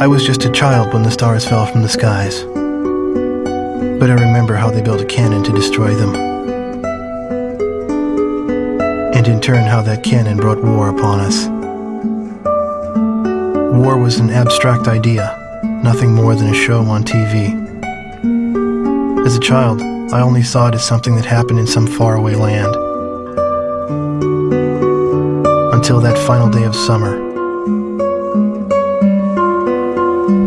I was just a child when the stars fell from the skies, but I remember how they built a cannon to destroy them, and in turn how that cannon brought war upon us. War was an abstract idea, nothing more than a show on TV. As a child, I only saw it as something that happened in some faraway land. Until that final day of summer.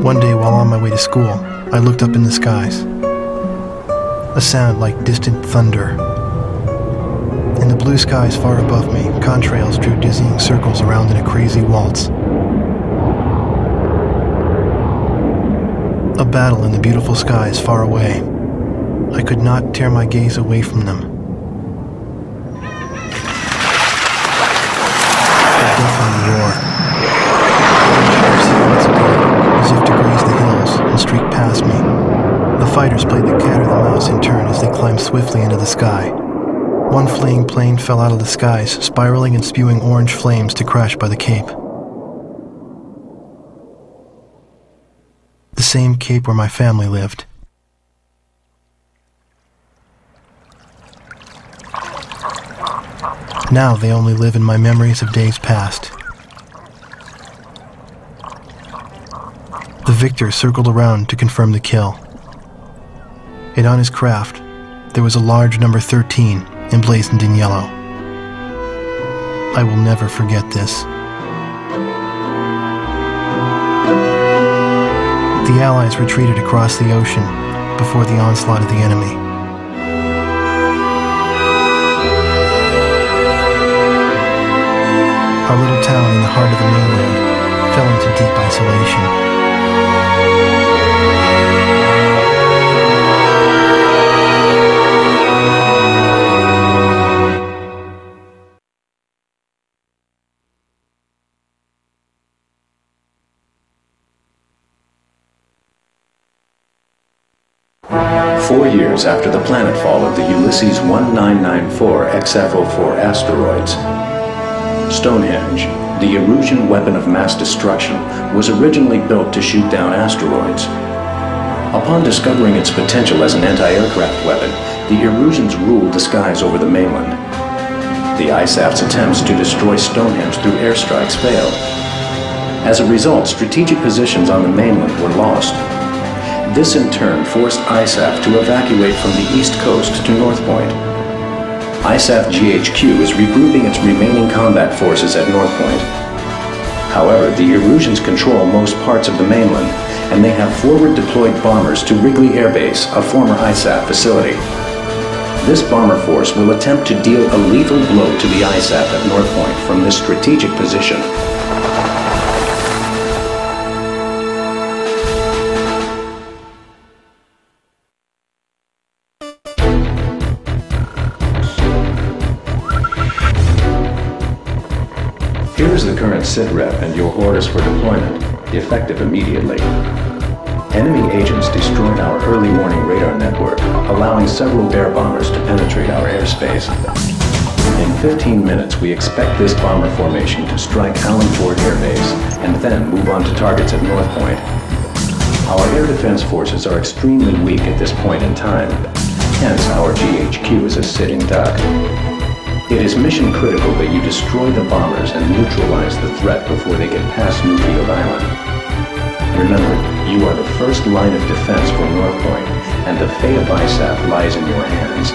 One day while on my way to school, I looked up in the skies. A sound like distant thunder. In the blue skies far above me, contrails drew dizzying circles around in a crazy waltz. A battle in the beautiful skies far away. I could not tear my gaze away from them. A deafening roar. Silhouettes appeared, as if to graze the hills and streak past me. The fighters played the cat or the mouse in turn as they climbed swiftly into the sky. One fleeing plane fell out of the skies, spiraling and spewing orange flames to crash by the Cape. The same Cape where my family lived. Now they only live in my memories of days past. The victor circled around to confirm the kill. And on his craft, there was a large number 13 emblazoned in yellow. I will never forget this. The Allies retreated across the ocean before the onslaught of the enemy. Our little town in the heart of the mainland fell into deep isolation. Years after the planetfall of the Ulysses 1994 XF04 asteroids, Stonehenge, the Erusian weapon of mass destruction, was originally built to shoot down asteroids. Upon discovering its potential as an anti-aircraft weapon, the Erusians ruled the skies over the mainland. The ISAF's attempts to destroy Stonehenge through airstrikes failed. As a result, strategic positions on the mainland were lost. This in turn forced ISAF to evacuate from the east coast to North Point. ISAF GHQ is regrouping its remaining combat forces at North Point. However, the Erusians control most parts of the mainland, and they have forward deployed bombers to Wrigley Air Base, a former ISAF facility. This bomber force will attempt to deal a lethal blow to the ISAF at North Point from this strategic position. Here's the current sitrep and your orders for deployment, effective immediately. Enemy agents destroyed our early warning radar network, allowing several air bombers to penetrate our airspace. In 15 minutes, we expect this bomber formation to strike Allen Ford Air Base and then move on to targets at North Point. Our air defense forces are extremely weak at this point in time, hence our GHQ is a sitting duck. It is mission critical that you destroy the bombers and neutralize the threat before they get past Newfield Island. Remember, you are the first line of defense for North Point, and the fate of ISAF lies in your hands.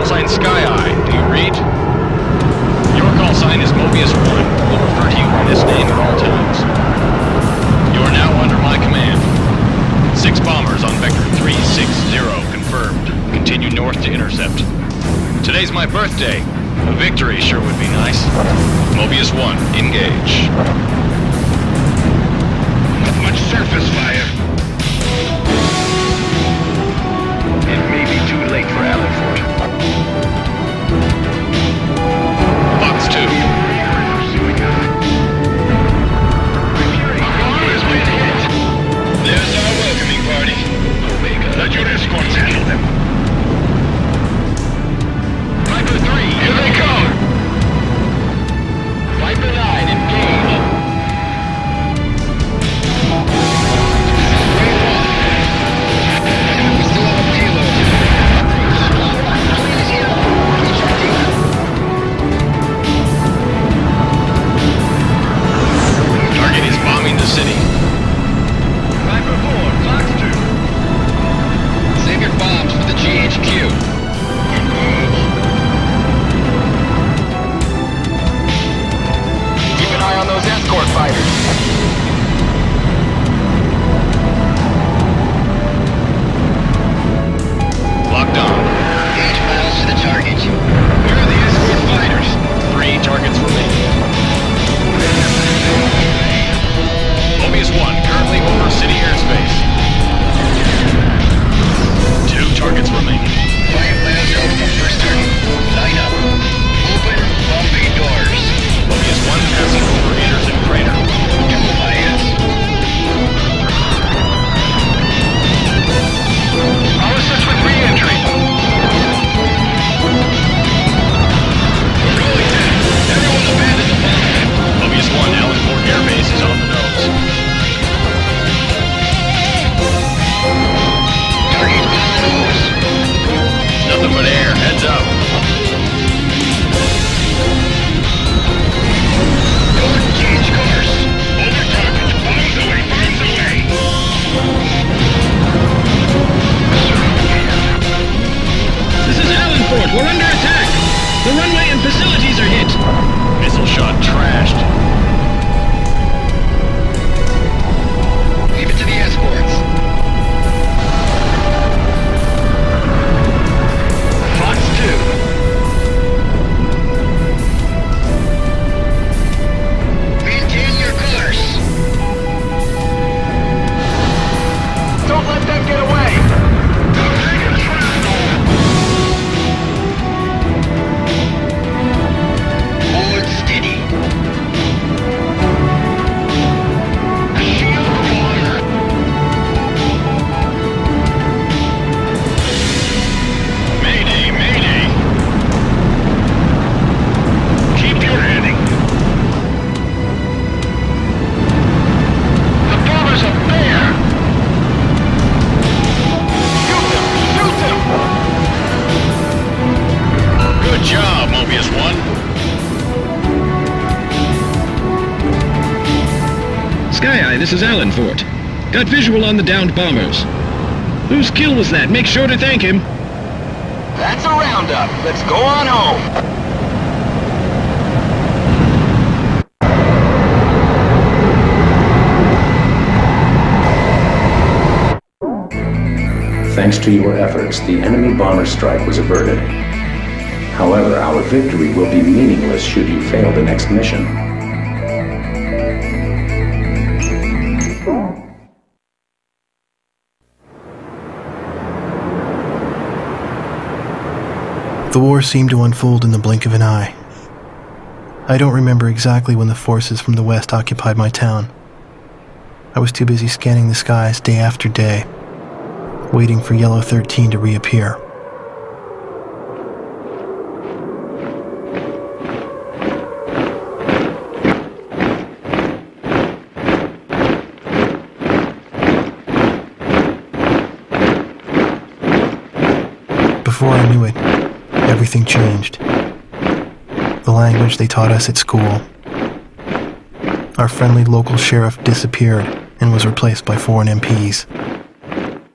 sign Sky Eye. Do you read? Your call sign is Mobius 1. We'll refer to you by this name at all times. You are now under my command. 6 bombers on Vector 360 confirmed. Continue north to intercept. Today's my birthday. A victory sure would be nice. Mobius 1, engage. Not much surface fire. It may be too late for Allenford. Fox 2. There's our welcoming party. Omega, let your escorts handle them. Viper 3, Here they come! Viper 9, engage. Target is bombing the city. Viper 4, Fox 2. Save your bombs for the GHQ. Keep an eye on those escort fighters. Locked on. 8 miles to the target. Where are the escort fighters? 3 targets remaining. Mobius 1, currently over city airspace. 2 targets remaining. 5 miles out from first target. Line up. Open bombing doors. Mobius 1 passing over Anderson crater. 2 miles. I'll assist with re-entry. We're rolling in. Everyone abandon the bomb. Mobius 1, Allenford Air Base is on the nose. Target on the nose. Nothing but air, heads up. Don't change course. Over target. Bombs away, bombs away. This is Allenford. We're under attack. The runway and facilities are hit. Missile shot trashed. Leave it to the escorts. Fox 2. Maintain your course. Don't let them get away. Hold steady. Shield fire. Mayday, mayday. Keep your heading. The bombers are there. Shoot them, shoot them. Good job, Mobius 1. Sky Eye, this is Allenford. Got visual on the downed bombers. Whose kill was that? Make sure to thank him. That's a roundup. Let's go on home. Thanks to your efforts, the enemy bomber strike was averted. However, our victory will be meaningless should you fail the next mission. The war seemed to unfold in the blink of an eye. I don't remember exactly when the forces from the west occupied my town. I was too busy scanning the skies day after day, waiting for Yellow 13 to reappear. Before I knew it, everything changed. The language they taught us at school. Our friendly local sheriff disappeared and was replaced by foreign MPs.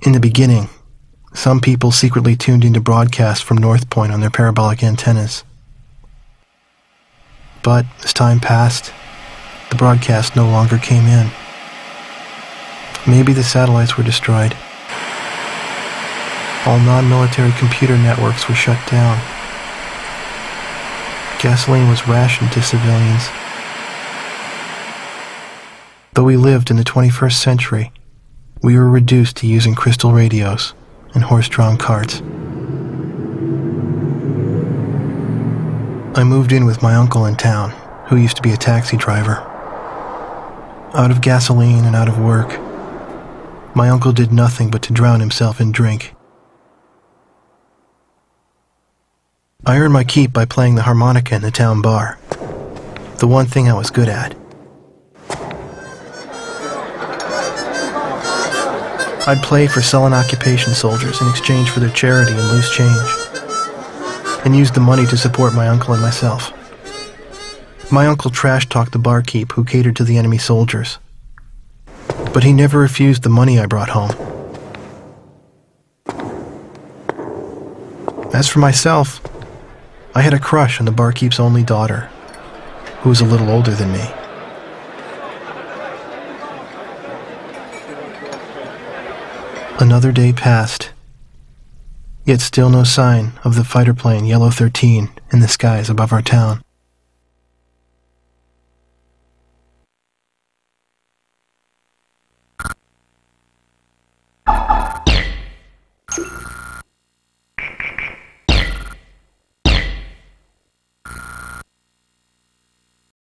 In the beginning, Some people secretly tuned into broadcasts from North Point on their parabolic antennas. But as time passed, the broadcast no longer came in. Maybe the satellites were destroyed. All non-military computer networks were shut down. Gasoline was rationed to civilians. Though we lived in the 21st century, we were reduced to using crystal radios and horse-drawn carts. I moved in with my uncle in town, who used to be a taxi driver. Out of gasoline and out of work, my uncle did nothing but to drown himself in drink. I earned my keep by playing the harmonica in the town bar, the one thing I was good at. I'd play for sullen occupation soldiers in exchange for their charity and loose change, and used the money to support my uncle and myself. My uncle trash-talked the barkeep who catered to the enemy soldiers, but he never refused the money I brought home. As for myself, I had a crush on the barkeep's only daughter, who was a little older than me. Another day passed, yet still no sign of the fighter plane Yellow 13 in the skies above our town.